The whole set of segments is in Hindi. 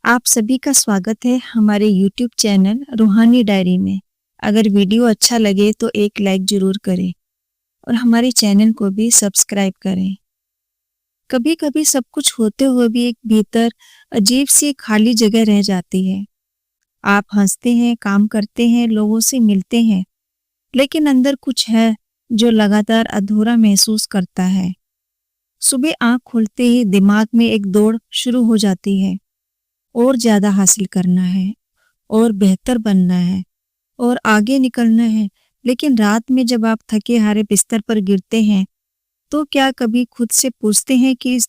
आप सभी का स्वागत है हमारे YouTube चैनल रूहानी डायरी में। अगर वीडियो अच्छा लगे तो एक लाइक जरूर करें और हमारे चैनल को भी सब्सक्राइब करें। कभी कभी सब कुछ होते हुए भी एक भीतर अजीब सी खाली जगह रह जाती है। आप हंसते हैं, काम करते हैं, लोगों से मिलते हैं, लेकिन अंदर कुछ है जो लगातार अधूरा महसूस करता है। सुबह आंख खुलते ही दिमाग में एक दौड़ शुरू हो जाती है, और ज्यादा हासिल करना है, और बेहतर बनना है, और आगे निकलना है। लेकिन रात में जब आप थके हारे बिस्तर पर गिरते हैं, तो क्या कभी खुद से पूछते हैं कि इस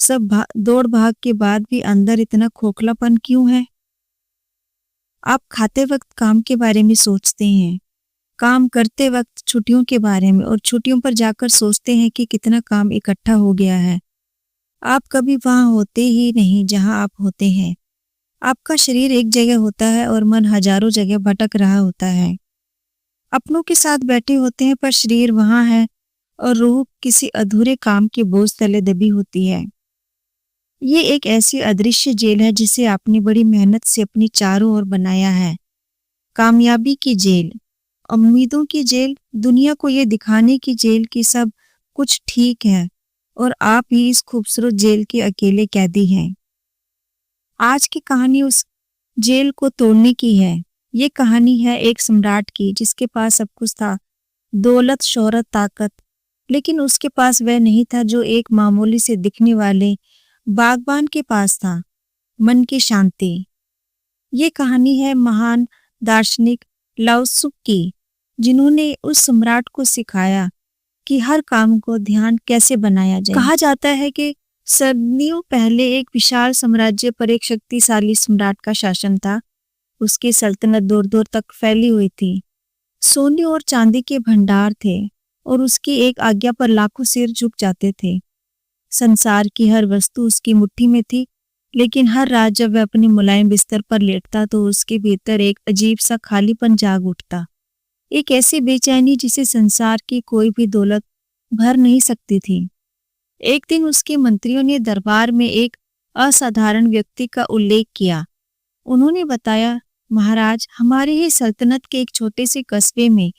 सब दौड़ भाग के बाद भी अंदर इतना खोखलापन क्यों है? आप खाते वक्त काम के बारे में सोचते हैं, काम करते वक्त छुट्टियों के बारे में, और छुट्टियों पर जाकर सोचते हैं कि कितना काम इकट्ठा हो गया है। आप कभी वहां होते ही नहीं जहां आप होते हैं। आपका शरीर एक जगह होता है और मन हजारों जगह भटक रहा होता है। अपनों के साथ बैठे होते हैं पर शरीर वहां है, और रूह किसी अधूरे काम के बोझ तले दबी होती है। ये एक ऐसी अदृश्य जेल है जिसे आपने बड़ी मेहनत से अपनी चारों ओर बनाया है। कामयाबी की जेल, उम्मीदों की जेल, दुनिया को ये दिखाने की जेल कि सब कुछ ठीक है, और आप ही इस खूबसूरत जेल के अकेले कैदी हैं। आज की कहानी उस जेल को तोड़ने की है। ये कहानी है एक सम्राट की जिसके पास सब कुछ था, दौलत, शोहरत, ताकत, लेकिन उसके पास वह नहीं था जो एक मामूली से दिखने वाले बागबान के पास था, मन की शांति। ये कहानी है महान दार्शनिक लाओ त्सु की, जिन्होंने उस सम्राट को सिखाया कि हर काम को ध्यान कैसे बनाया जाए। कहा जाता है कि सदियों पहले एक विशाल साम्राज्य पर एक शक्तिशाली सम्राट का शासन था। उसकी सल्तनत दूर दूर तक फैली हुई थी। सोने और चांदी के भंडार थे, और उसकी एक आज्ञा पर लाखों सिर झुक जाते थे। संसार की हर वस्तु उसकी मुट्ठी में थी, लेकिन हर रात जब वह अपने मुलायम बिस्तर पर लेटता तो उसके भीतर एक अजीब सा खालीपन जाग उठता। एक ऐसी बेचैनी जिसे संसार की कोई भी दौलत भर नहीं सकती थी। एक दिन उसके मंत्रियों ने दरबार में एक असाधारण व्यक्ति का उल्लेख किया। उन्होंने बताया, महाराज, हमारे ही सल्तनत के एक छोटे से कस्बे में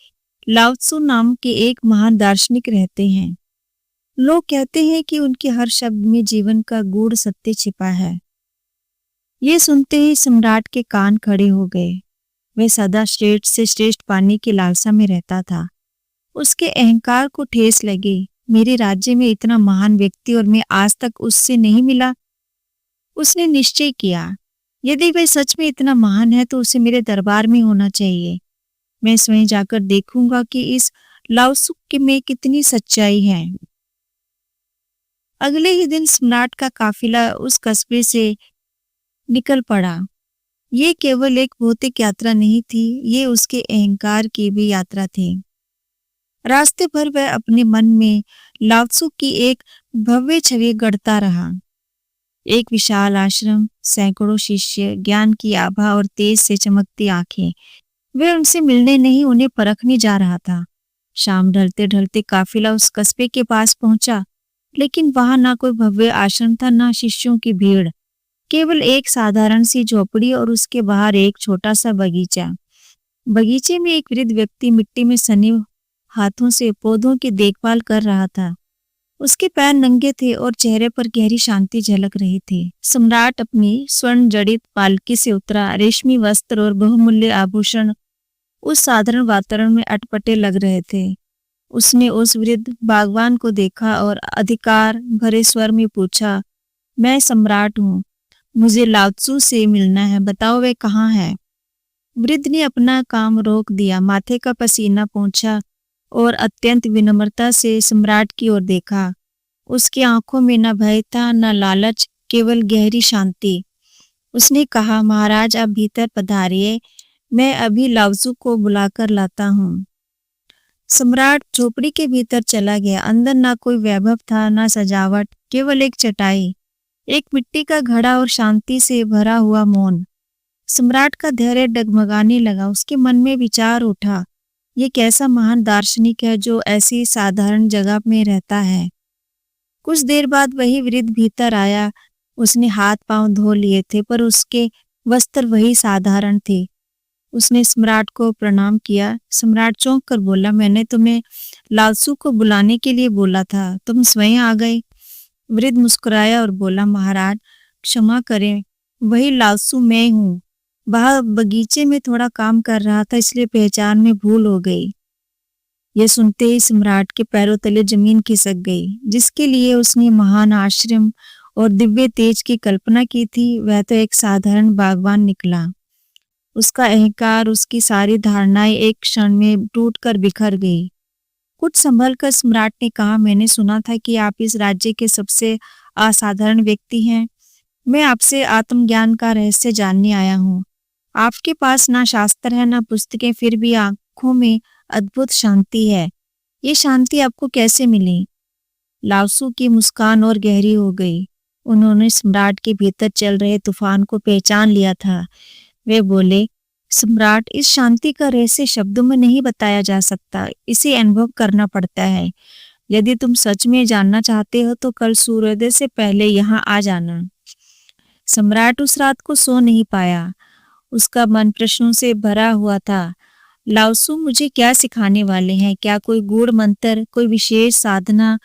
लाओ त्सु नाम के एक महान दार्शनिक रहते हैं। लोग कहते हैं कि उनके हर शब्द में जीवन का गूढ़ सत्य छिपा है। ये सुनते ही सम्राट के कान खड़े हो गए। वह सदा श्रेष्ठ से श्रेष्ठ पाने की लालसा में रहता था। उसके अहंकार को ठेस लगी। मेरे राज्य में इतना महान व्यक्ति और मैं आज तक उससे नहीं मिला। उसने निश्चय किया, यदि वह सच में इतना महान है तो उसे मेरे दरबार में होना चाहिए। मैं स्वयं जाकर देखूंगा कि इस लाओ त्सु में कितनी सच्चाई है। अगले ही दिन सम्राट का काफिला उस कस्बे से निकल पड़ा। ये केवल एक भौतिक यात्रा नहीं थी, ये उसके अहंकार की भी यात्रा थी। रास्ते भर वह अपने मन में लाओ त्सु की एक भव्य छवि गढ़ता रहा। एक विशाल आश्रम, सैकड़ों शिष्य, ज्ञान की आभा और तेज से चमकती आंखें। वह उनसे मिलने नहीं, उन्हें परखने जा रहा था। शाम ढलते ढलते काफिला उस कस्बे के पास पहुंचा, लेकिन वहां ना कोई भव्य आश्रम था, ना शिष्यों की भीड़। केवल एक साधारण सी झोपड़ी और उसके बाहर एक छोटा सा बगीचा। बगीचे में एक वृद्ध व्यक्ति मिट्टी में सने हाथों से पौधों की देखभाल कर रहा था। उसके पैर नंगे थे और चेहरे पर गहरी शांति झलक रही थी। सम्राट अपनी स्वर्ण जड़ित पालकी से उतरा। रेशमी वस्त्र और बहुमूल्य आभूषण उस साधारण वातावरण में अटपटे लग रहे थे। उसने उस वृद्ध बागवान को देखा और अधिकार भरे स्वर में पूछा, मैं सम्राट हूँ, मुझे लाओ त्सु से मिलना है, बताओ वे कहाँ है? वृद्ध ने अपना काम रोक दिया, माथे का पसीना पोंछा और अत्यंत विनम्रता से सम्राट की ओर देखा। उसकी आंखों में न भय था, न लालच, केवल गहरी शांति। उसने कहा, महाराज, आप भीतर पधारिए, मैं अभी लाओ त्सु को बुलाकर लाता हूँ। सम्राट झोपड़ी के भीतर चला गया। अंदर ना कोई वैभव था, ना सजावट, केवल एक चटाई, एक मिट्टी का घड़ा और शांति से भरा हुआ मौन। सम्राट का धैर्य डगमगाने लगा। उसके मन में विचार उठा, ये कैसा महान दार्शनिक है जो ऐसी साधारण जगह में रहता है। कुछ देर बाद वही वृद्ध भीतर आया। उसने हाथ पांव धो लिए थे, पर उसके वस्त्र वही साधारण थे। उसने सम्राट को प्रणाम किया। सम्राट चौंक कर बोला, मैंने तुम्हें लालसू को बुलाने के लिए बोला था, तुम स्वयं आ गए। वृद्ध मुस्कुराया और बोला, महाराज क्षमा करें, वही लालसू मैं हूँ। वह बगीचे में थोड़ा काम कर रहा था, इसलिए पहचान में भूल हो गई। यह सुनते ही सम्राट के पैरों तले जमीन खिसक गई। जिसके लिए उसने महान आश्रम और दिव्य तेज की कल्पना की थी, वह तो एक साधारण बागवान निकला। उसका अहंकार, उसकी सारी धारणाएं एक क्षण में टूटकर बिखर गई। कुछ संभल कर सम्राट ने कहा, मैंने सुना था कि आप इस राज्य के सबसे असाधारण व्यक्ति हैं। मैं आपसे आत्मज्ञान का रहस्य जानने आया हूँ। आपके पास ना शास्त्र है ना पुस्तकें, फिर भी आंखों में अद्भुत शांति है। ये शांति आपको कैसे मिली? लाओसू की मुस्कान और गहरी हो गई। उन्होंने सम्राट के भीतर चल रहे तूफान को पहचान लिया था। वे बोले, सम्राट, इस शांति का रहस्य शब्दों में नहीं बताया जा सकता, इसे अनुभव करना पड़ता है। यदि तुम सच में जानना चाहते हो तो कल सूर्योदय से पहले यहाँ आ जाना। सम्राट उस रात को सो नहीं पाया। उसका मन प्रश्नों से भरा हुआ था। लाओसू मुझे क्या सिखाने वाले हैं? क्या कोई गूढ़ मंत्र, कोई विशेष साधना?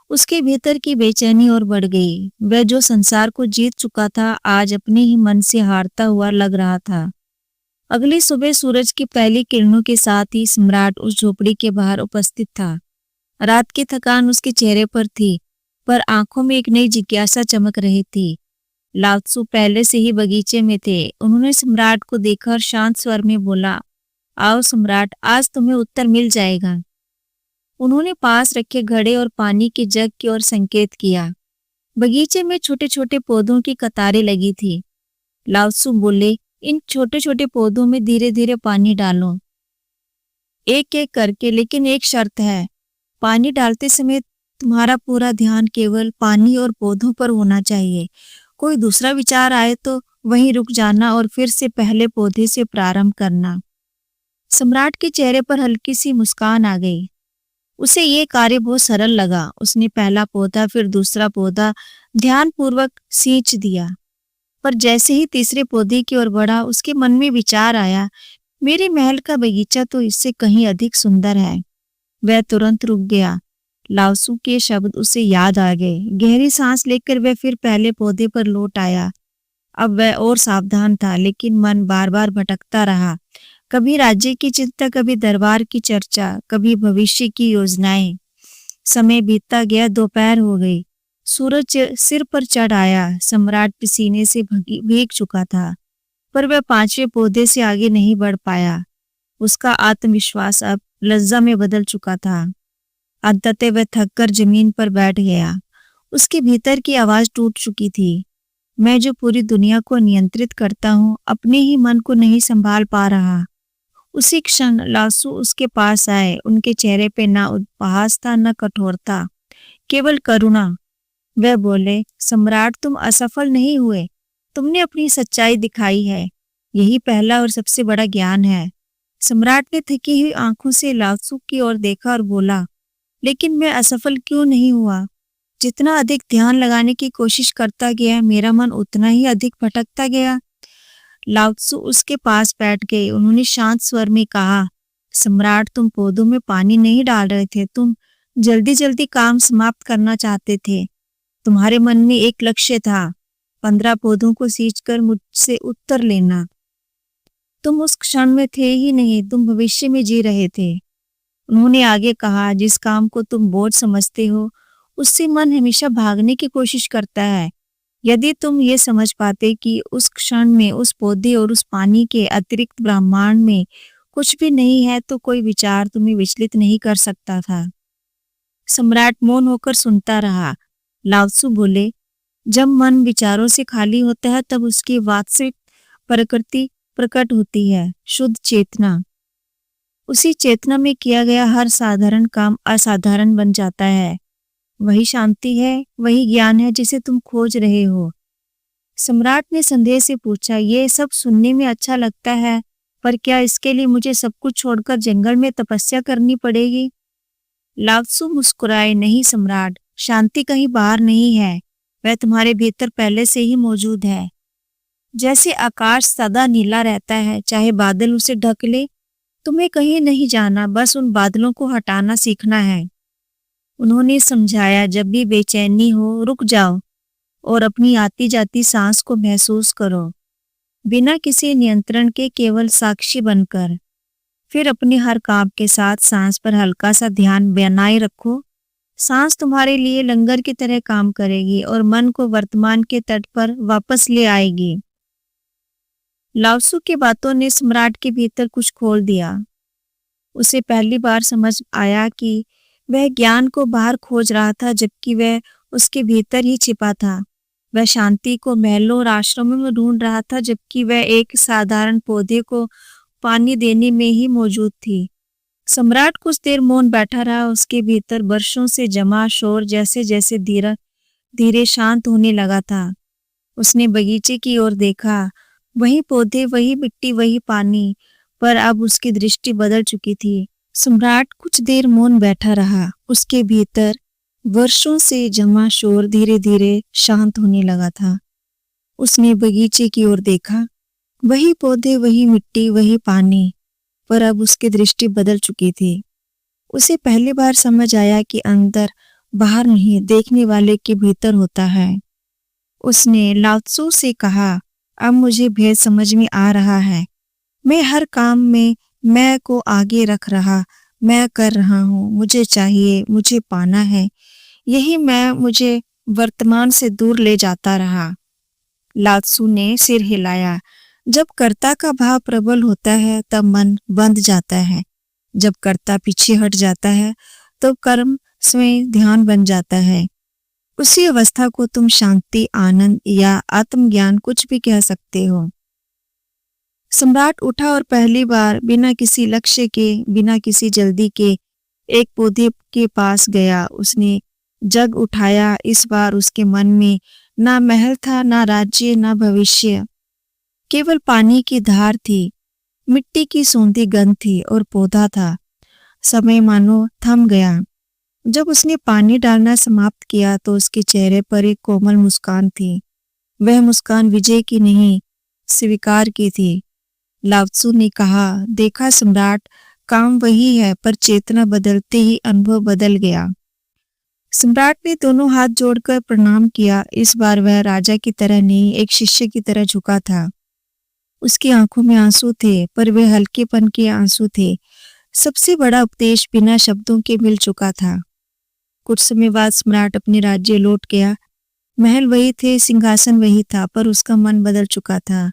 उसके भीतर की बेचैनी और बढ़ गई। वह जो संसार को जीत चुका था, आज अपने ही मन से हारता हुआ लग रहा था। अगली सुबह सूरज की पहली किरणों के साथ ही सम्राट उस झोपड़ी के बाहर उपस्थित था। रात की थकान उसके चेहरे पर थी, पर आंखों में एक नई जिज्ञासा चमक रही थी। लाओत्सु पहले से ही बगीचे में थे। उन्होंने सम्राट को देखकर शांत स्वर में बोला, आओ सम्राट, आज तुम्हें उत्तर मिल जाएगा। उन्होंने पास रखे घड़े और पानी के जग की ओर संकेत किया। बगीचे में छोटे छोटे पौधों की कतारें लगी थी। लाओत्सु बोले, इन छोटे छोटे पौधों में धीरे धीरे पानी डालो, एक एक करके, लेकिन एक शर्त है। पानी डालते समय तुम्हारा पूरा ध्यान केवल पानी और पौधों पर होना चाहिए। कोई दूसरा विचार आए तो वहीं रुक जाना और फिर से पहले पौधे से प्रारंभ करना। सम्राट के चेहरे पर हल्की सी मुस्कान आ गई। उसे ये कार्य बहुत सरल लगा। उसने पहला पौधा, फिर दूसरा पौधा ध्यानपूर्वक सींच दिया, पर जैसे ही तीसरे पौधे की ओर बढ़ा, उसके मन में विचार आया, मेरे महल का बगीचा तो इससे कहीं अधिक सुंदर है। वह तुरंत रुक गया। लाओत्सु के शब्द उसे याद आ गए। गहरी सांस लेकर वह फिर पहले पौधे पर लौट आया। अब वह और सावधान था, लेकिन मन बार बार भटकता रहा। कभी राज्य की चिंता, कभी दरबार की चर्चा, कभी भविष्य की योजनाएं। समय बीतता गया। दोपहर हो गई। सूरज सिर पर चढ़ आया। सम्राट पसीने से भीग चुका था, पर वह पांचवें पौधे से आगे नहीं बढ़ पाया। उसका आत्मविश्वास अब लज्जा में बदल चुका था। अंततः वह थककर जमीन पर बैठ गया। उसके भीतर की आवाज टूट चुकी थी। मैं जो पूरी दुनिया को नियंत्रित करता हूँ, अपने ही मन को नहीं संभाल पा रहा। उसी क्षण लाओत्सु उसके पास आए। उनके चेहरे पे ना उपहास था, न कठोरता, केवल करुणा। वह बोले, सम्राट, तुम असफल नहीं हुए। तुमने अपनी सच्चाई दिखाई है। यही पहला और सबसे बड़ा ज्ञान है। सम्राट ने थकी हुई आंखों से लाओत्सु की ओर देखा और बोला, लेकिन मैं असफल क्यों नहीं हुआ? जितना अधिक ध्यान लगाने की कोशिश करता गया, मेरा मन उतना ही अधिक भटकता गया। लाओत्सु उसके पास बैठ गए। उन्होंने शांत स्वर में कहा, सम्राट, तुम पौधों में पानी नहीं डाल रहे थे, तुम जल्दी जल्दी काम समाप्त करना चाहते थे। तुम्हारे मन में एक लक्ष्य था, 15 पौधों को सींचकर मुझसे उत्तर लेना। तुम उस क्षण में थे ही नहीं, तुम भविष्य में जी रहे थे। उन्होंने आगे कहा, जिस काम को तुम बोझ समझते हो, उससे मन हमेशा भागने की कोशिश करता है। यदि तुम ये समझ पाते कि उस क्षण में उस पौधे और उस पानी के अतिरिक्त ब्रह्मांड में कुछ भी नहीं है, तो कोई विचार तुम्हें विचलित नहीं कर सकता था। सम्राट मौन होकर सुनता रहा। लाओत्सु बोले, जब मन विचारों से खाली होता है, तब उसकी वास्तविक प्रकृति प्रकट होती है, शुद्ध चेतना। उसी चेतना में किया गया हर साधारण काम असाधारण बन जाता है। वही शांति है, वही ज्ञान है जिसे तुम खोज रहे हो। सम्राट ने संदेह से पूछा, ये सब सुनने में अच्छा लगता है, पर क्या इसके लिए मुझे सब कुछ छोड़कर जंगल में तपस्या करनी पड़ेगी? लाओत्सु मुस्कुराए, नहीं सम्राट, शांति कहीं बाहर नहीं है, वह तुम्हारे भीतर पहले से ही मौजूद है। जैसे आकाश सदा नीला रहता है, चाहे बादल उसे ढक ले, तुम्हें कहीं नहीं जाना, बस उन बादलों को हटाना सीखना है। उन्होंने समझाया, जब भी बेचैनी हो रुक जाओ और अपनी आती जाती सांस को महसूस करो, बिना किसी नियंत्रण के, केवल साक्षी बनकर। फिर अपने हर काम के साथ सांस पर हल्का सा ध्यान बनाए रखो। सांस तुम्हारे लिए लंगर की तरह काम करेगी और मन को वर्तमान के तट पर वापस ले आएगी। लाओ त्सु की बातों ने सम्राट के भीतर कुछ खोल दिया। उसे पहली बार समझ आया कि वह ज्ञान को बाहर खोज रहा था, जबकि वह उसके भीतर ही छिपा था। वह शांति को महलों और आश्रमों में ढूंढ रहा था, जबकि वह एक साधारण पौधे को पानी देने में ही मौजूद थी। सम्राट कुछ देर मौन बैठा रहा। उसके भीतर वर्षों से जमा शोर जैसे जैसे धीरे धीरे शांत होने लगा था। उसने बगीचे की ओर देखा। वही पौधे, वही मिट्टी, वही पानी, पर अब उसकी दृष्टि बदल चुकी थी। सम्राट कुछ देर मौन बैठा रहा। उसके भीतर वर्षों से जमा शोर धीरे धीरे शांत होने लगा था। उसने बगीचे की ओर देखा। वही पौधे, वही मिट्टी, वही पानी, पर अब उसकी दृष्टि बदल चुकी थी। उसे पहली बार समझ आया कि अंदर बाहर नहीं, देखने वाले के भीतर होता है। उसने लाओ त्सु से कहा, अब मुझे भेद समझ में आ रहा है। मैं हर काम में मैं को आगे रख रहा, मैं कर रहा हूँ, मुझे चाहिए, मुझे पाना है। यही मैं मुझे वर्तमान से दूर ले जाता रहा। लाओ त्सु ने सिर हिलाया। जब कर्ता का भाव प्रबल होता है तब मन बंध जाता है। जब कर्ता पीछे हट जाता है तो कर्म स्वयं ध्यान बन जाता है। उसी अवस्था को तुम शांति, आनंद या आत्मज्ञान कुछ भी कह सकते हो। सम्राट उठा और पहली बार बिना किसी लक्ष्य के, बिना किसी जल्दी के एक पौधे के पास गया। उसने जग उठाया। इस बार उसके मन में ना महल था, ना राज्य, ना भविष्य, केवल पानी की धार थी, मिट्टी की सौंधी गंध थी और पौधा था। समय मानो थम गया। जब उसने पानी डालना समाप्त किया तो उसके चेहरे पर एक कोमल मुस्कान थी। वह मुस्कान विजय की नहीं, स्वीकार की थी। लाओ त्सु ने कहा, देखा सम्राट, काम वही है, पर चेतना बदलते ही अनुभव बदल गया। सम्राट ने दोनों हाथ जोड़कर प्रणाम किया। इस बार वह राजा की तरह नहीं, एक शिष्य की तरह झुका था। उसकी आंखों में आंसू थे, पर वे हल्केपन के आंसू थे। सबसे बड़ा उपदेश बिना शब्दों के मिल चुका था। कुछ समय बाद सम्राट अपने राज्य लौट गया। महल वही थे, सिंहासन वही था, पर उसका मन बदल चुका था।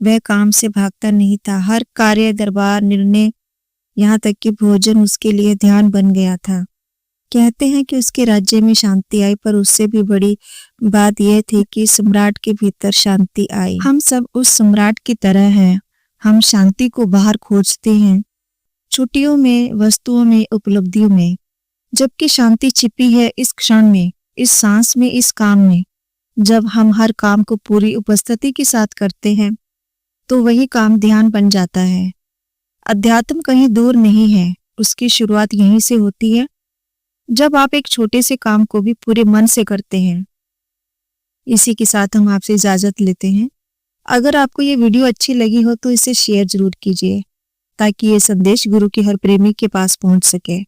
वह काम से भागता नहीं था। हर कार्य, दरबार, निर्णय, यहाँ तक कि भोजन उसके लिए ध्यान बन गया था। कहते हैं कि उसके राज्य में शांति आई, पर उससे भी बड़ी बात यह थी कि सम्राट के भीतर शांति आई। हम सब उस सम्राट की तरह हैं। हम शांति को बाहर खोजते हैं, छुट्टियों में, वस्तुओं में, उपलब्धियों में, जबकि शांति छिपी है इस क्षण में, इस सांस में, इस काम में। जब हम हर काम को पूरी उपस्थिति के साथ करते हैं तो वही काम ध्यान बन जाता है। अध्यात्म कहीं दूर नहीं है, उसकी शुरुआत यहीं से होती है, जब आप एक छोटे से काम को भी पूरे मन से करते हैं। इसी के साथ हम आपसे इजाजत लेते हैं। अगर आपको ये वीडियो अच्छी लगी हो तो इसे शेयर जरूर कीजिए, ताकि ये संदेश गुरु के हर प्रेमी के पास पहुंच सके।